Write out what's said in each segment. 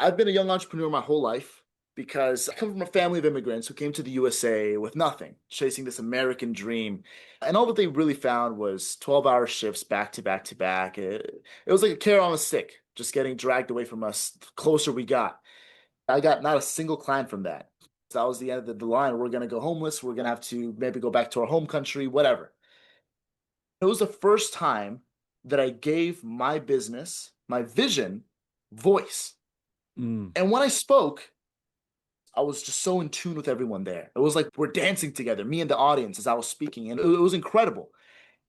I've been a young entrepreneur my whole life because I come from a family of immigrants who came to the USA with nothing, chasing this American dream. And all that they really found was 12-hour shifts back to back to back. It was like a carrot on a stick, just getting dragged away from us the closer we got. I got not a single client from that. So that was the end of the line. We're going to go homeless. We're going to have to maybe go back to our home country, whatever. It was the first time that I gave my business, my vision, voice. Mm. And when I spoke, I was just so in tune with everyone there. It was like we're dancing together, me and the audience as I was speaking, and it was incredible.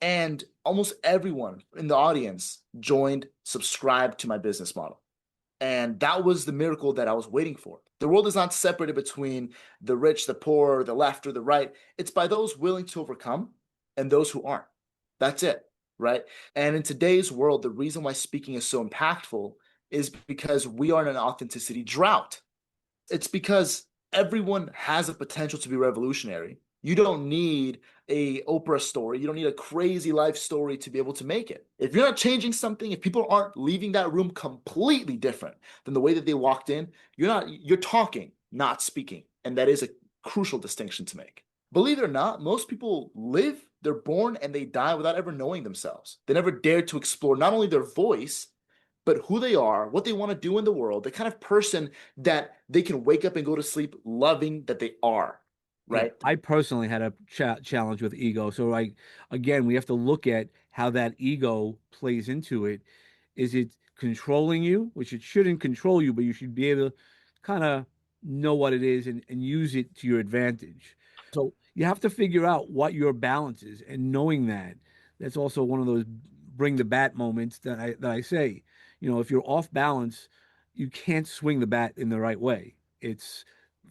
And almost everyone in the audience joined, subscribed to my business model. And that was the miracle that I was waiting for. The world is not separated between the rich, the poor, the left, or the right. It's by those willing to overcome and those who aren't. That's it, right? And in today's world, the reason why speaking is so impactful is because we are in an authenticity drought. It's because everyone has a potential to be revolutionary. You don't need a Oprah story. You don't need a crazy life story to be able to make it. If you're not changing something, if people aren't leaving that room completely different than the way that they walked in, you're talking, not speaking. And that is a crucial distinction to make. Believe it or not, most people live, they're born, and they die without ever knowing themselves. They never dare to explore not only their voice, but who they are, what they want to do in the world, the kind of person that they can wake up and go to sleep loving that they are, Yeah, right? I personally had a challenge with ego. So, again, we have to look at how that ego plays into it. Is it controlling you, which it shouldn't control you, but you should be able to kind of know what it is and use it to your advantage. So you have to figure out what your balance is, and knowing that, that's also one of those bring the bat moments that I say. If you're off balance, you can't swing the bat in the right way. It's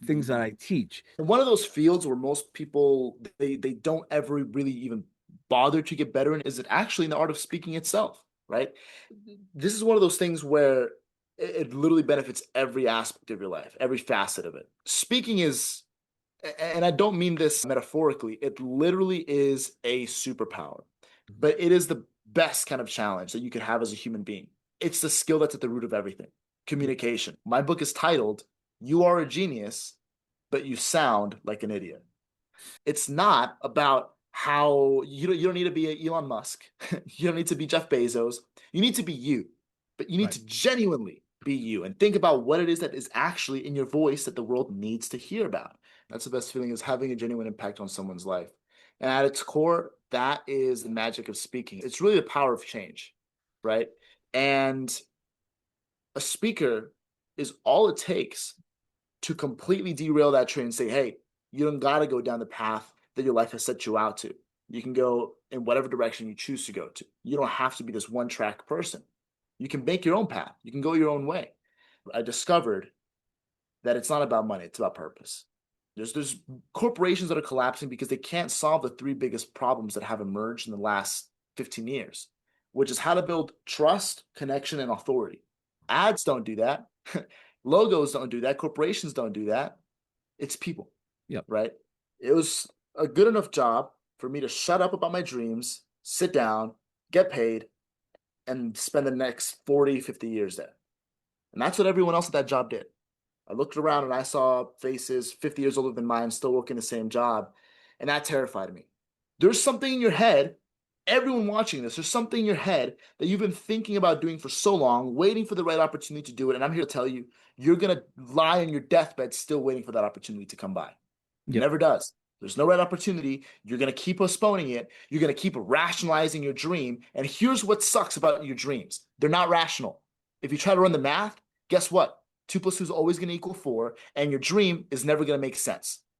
things that I teach. And one of those fields where most people they don't ever really even bother to get better in is it actually in the art of speaking itself, right? This is one of those things where it literally benefits every aspect of your life, every facet of it. Speaking is, and I don't mean this metaphorically, it literally is a superpower, but it is the best kind of challenge that you could have as a human being. It's the skill that's at the root of everything. Communication. My book is titled, You Are a Genius, but You Sound Like an Idiot. It's not about how you don't need to be a Elon Musk. You don't need to be Jeff Bezos. You need to be you, but you need Right. to genuinely be you and think about what it is that is actually in your voice that the world needs to hear about. That's the best feeling, is having a genuine impact on someone's life. And at its core, that is the magic of speaking. It's really the power of change, right? And a speaker is all it takes to completely derail that train and say, hey, you don't got to go down the path that your life has set you out to. You can go in whatever direction you choose to go to. You don't have to be this one track person. You can make your own path. You can go your own way. I discovered that it's not about money, it's about purpose. There's corporations that are collapsing because they can't solve the three biggest problems that have emerged in the last 15 years, which is how to build trust, connection, and authority. Ads don't do that. Logos don't do that. Corporations don't do that. It's people, Yep. right? It was a good enough job for me to shut up about my dreams, sit down, get paid, and spend the next 40, 50 years there. And that's what everyone else at that job did. I looked around and I saw faces 50 years older than mine still working the same job, and that terrified me. There's something in your head, everyone watching this, there's something in your head that you've been thinking about doing for so long, waiting for the right opportunity to do it. And I'm here to tell you, you're going to lie on your deathbed still waiting for that opportunity to come by. It Yep. never does. There's no right opportunity. You're going to keep postponing it. You're going to keep rationalizing your dream. And here's what sucks about your dreams, they're not rational. If you try to run the math, guess what? 2 plus 2 is always going to equal 4, and your dream is never going to make sense.